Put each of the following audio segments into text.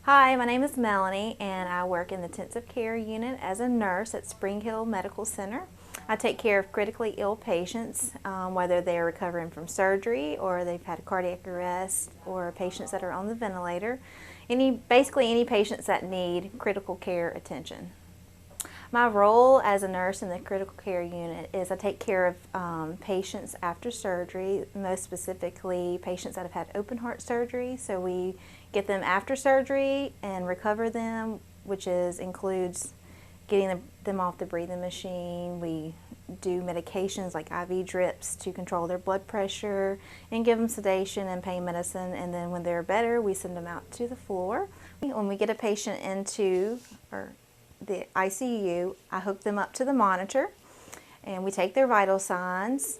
Hi, my name is Melanie and I work in the intensive care unit as a nurse at Spring Hill Medical Center. I take care of critically ill patients, whether they're recovering from surgery or they've had a cardiac arrest or patients that are on the ventilator. Basically any patients that need critical care attention. My role as a nurse in the critical care unit is I take care of patients after surgery, most specifically patients that have had open heart surgery. So we get them after surgery and recover them, which includes getting them off the breathing machine. We do medications like IV drips to control their blood pressure and give them sedation and pain medicine. And then when they're better, we send them out to the floor. When we get a patient into the ICU, I hook them up to the monitor and we take their vital signs.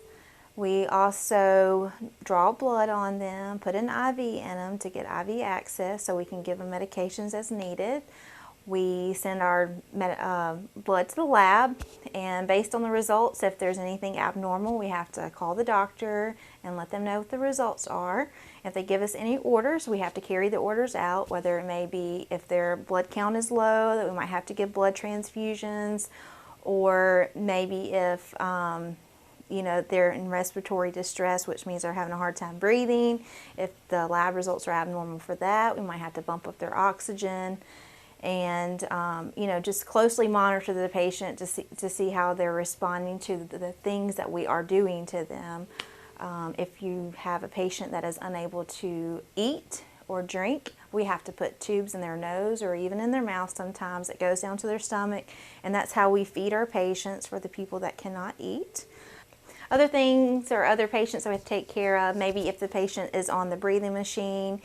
We also draw blood on them, put an IV in them to get IV access so we can give them medications as needed. We send our blood to the lab, and based on the results, if there's anything abnormal, we have to call the doctor and let them know what the results are. If they give us any orders, we have to carry the orders out, whether it may be if their blood count is low, that we might have to give blood transfusions, or maybe if they're in respiratory distress, which means they're having a hard time breathing. If the lab results are abnormal for that, we might have to bump up their oxygen. And just closely monitor the patient to see how they're responding to the things that we are doing to them. If you have a patient that is unable to eat or drink, we have to put tubes in their nose or even in their mouth sometimes. It goes down to their stomach, and that's how we feed our patients for the people that cannot eat. Other things or other patients that we have to take care of, maybe if the patient is on the breathing machine,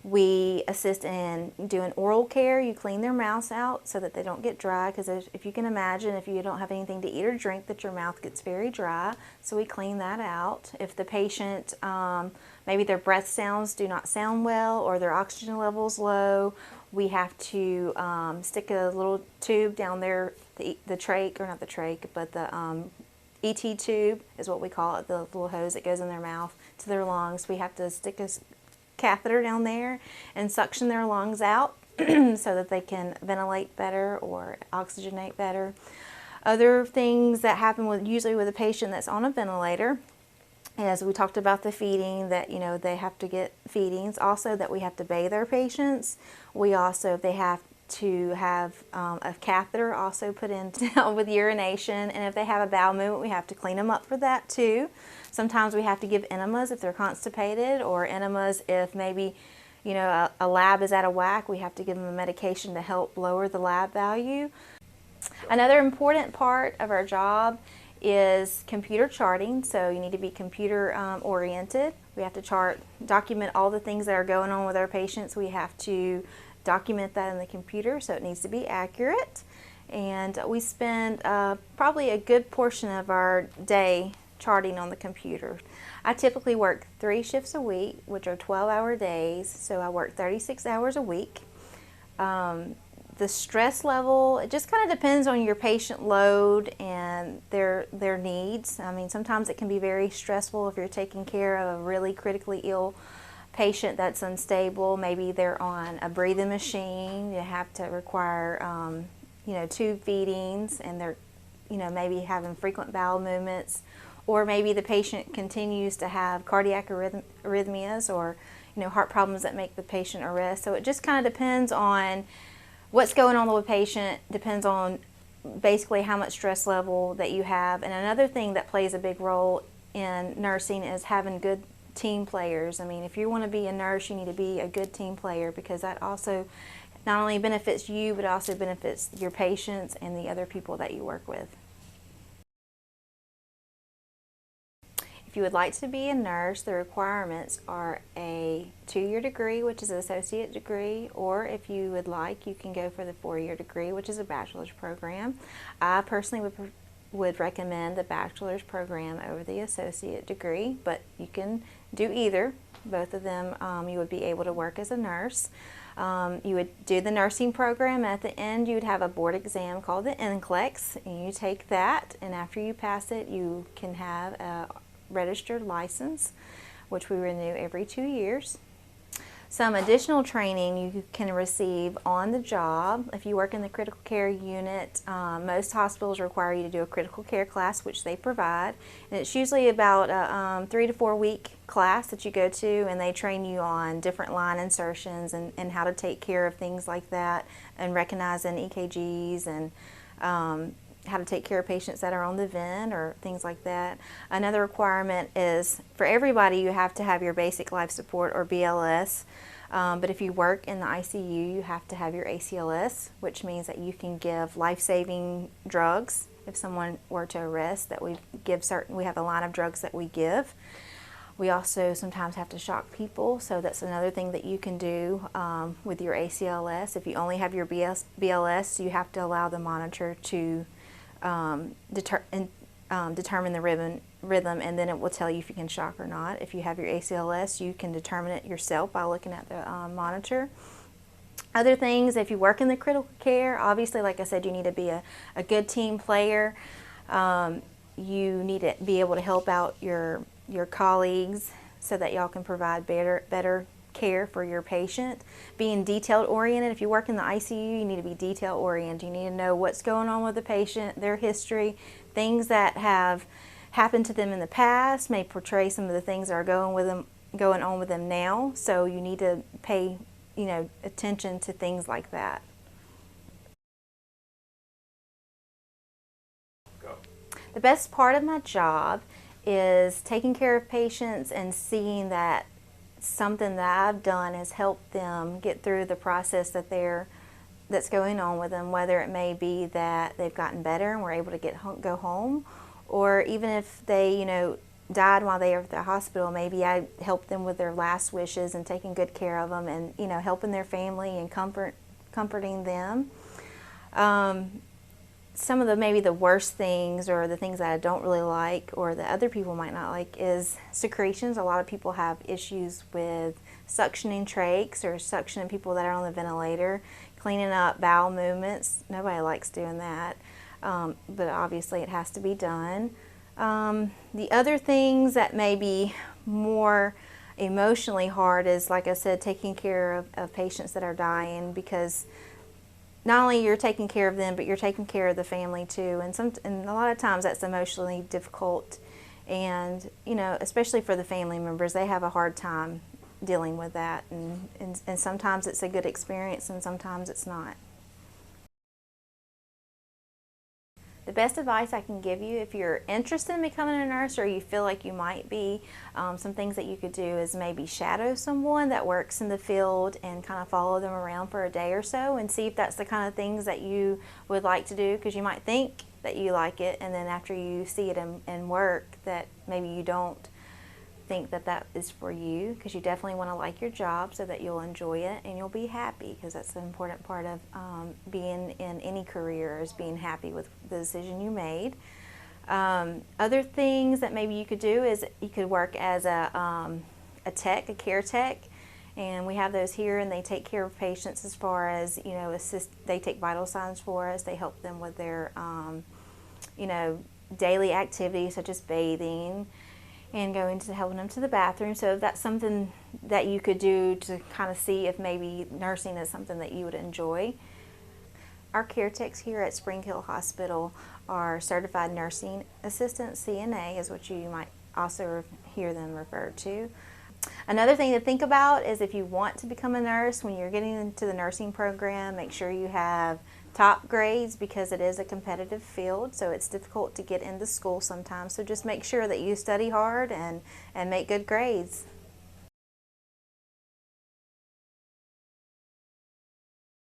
we assist in doing oral care. You clean their mouths out so that they don't get dry, because if you can imagine, if you don't have anything to eat or drink, that your mouth gets very dry. So we clean that out. If the patient, maybe their breath sounds do not sound well or their oxygen level is low, we have to stick a little tube down there, the trach, or not the trach, but the ET tube is what we call it, the little hose that goes in their mouth to their lungs. We have to stick a catheter down there and suction their lungs out so that they can ventilate better or oxygenate better. Other things that happen usually with a patient that's on a ventilator, as we talked about the feeding, that they have to get feedings. Also, that we have to bathe our patients. We also, if they have to have a catheter also put in to help with urination, and if they have a bowel movement, we have to clean them up for that too. Sometimes we have to give enemas if they're constipated, or enemas if maybe a lab is out of whack. We have to give them a medication to help lower the lab value. Another important part of our job is computer charting, so you need to be computer oriented. We have to document all the things that are going on with our patients. We have to document that in the computer, so it needs to be accurate. And we spend probably a good portion of our day charting on the computer. I typically work 3 shifts a week, which are 12-hour days, so I work 36 hours a week. The stress level, it just kind of depends on your patient load and their needs. I mean, sometimes it can be very stressful if you're taking care of a really critically ill patient that's unstable. Maybe they're on a breathing machine. You have to require tube feedings, and they're maybe having frequent bowel movements, or maybe the patient continues to have cardiac arrhythmias or heart problems that make the patient arrest. So it just kind of depends on what's going on with the patient, depends on basically how much stress level that you have. And another thing that plays a big role in nursing is having good team players. I mean, if you want to be a nurse, you need to be a good team player, because that also not only benefits you, but also benefits your patients and the other people that you work with. If you would like to be a nurse, the requirements are a 2-year degree, which is an associate degree, or if you would like, you can go for the 4-year degree, which is a bachelor's program. I personally would recommend the bachelor's program over the associate degree, but you can do either. Both of them, you would be able to work as a nurse. You would do the nursing program. At the end, you would have a board exam called the NCLEX, and you take that, and after you pass it, you can have a registered license, which we renew every 2 years. Some additional training you can receive on the job. If you work in the critical care unit, most hospitals require you to do a critical care class, which they provide. And it's usually about a 3 to 4 week class that you go to, and they train you on different line insertions and how to take care of things like that, and recognizing EKGs and how to take care of patients that are on the vent or things like that. Another requirement is for everybody you have to have your basic life support or BLS, but if you work in the ICU you have to have your ACLS, which means that you can give life-saving drugs. If someone were to arrest, that we have a line of drugs that we give. We also sometimes have to shock people, so that's another thing that you can do with your ACLS. If you only have your BLS, you have to allow the monitor to determine the rhythm, and then it will tell you if you can shock or not. If you have your ACLS, you can determine it yourself by looking at the monitor. Other things, if you work in the critical care, obviously, like I said, you need to be a good team player. You need to be able to help out your colleagues so that y'all can provide better care for your patient. Being detail oriented. If you work in the ICU, you need to be detail oriented. You need to know what's going on with the patient, their history, things that have happened to them in the past may portray some of the things that are going on with them now. So you need to pay, attention to things like that. Go. The best part of my job is taking care of patients and seeing that something that I've done has helped them get through the process that's going on with them, whether it may be that they've gotten better and were able to go home, or even if they died while they were at the hospital, maybe I helped them with their last wishes and taking good care of them, and helping their family and comforting them. Some of maybe the worst things, or the things that I don't really like or that other people might not like, is secretions. A lot of people have issues with suctioning trachs or suctioning people that are on the ventilator, cleaning up bowel movements. Nobody likes doing that, but obviously it has to be done. The other things that may be more emotionally hard is, like I said, taking care of patients that are dying, because not only you're taking care of them, but you're taking care of the family too. And a lot of times that's emotionally difficult. And, especially for the family members, they have a hard time dealing with that. And sometimes it's a good experience and sometimes it's not. The best advice I can give you, if you're interested in becoming a nurse or you feel like you might be, some things that you could do is maybe shadow someone that works in the field and kind of follow them around for a day or so and see if that's the kind of things that you would like to do, because you might think that you like it, and then after you see it in work, that maybe you don't think that is for you, because you definitely want to like your job so that you'll enjoy it and you'll be happy, because that's the important part of being in any career, is being happy with the decision you made. Other things that maybe you could do is you could work as a care tech, and we have those here, and they take care of patients as far as, they take vital signs for us. They help them with their, daily activities such as bathing and helping them to the bathroom. So if that's something that you could do to kind of see if maybe nursing is something that you would enjoy. Our care techs here at Spring Hill Hospital are certified nursing assistants. CNA is what you might also hear them referred to. Another thing to think about is, if you want to become a nurse, when you're getting into the nursing program, make sure you have top grades, because it is a competitive field, so it's difficult to get into school sometimes. So just make sure that you study hard and make good grades.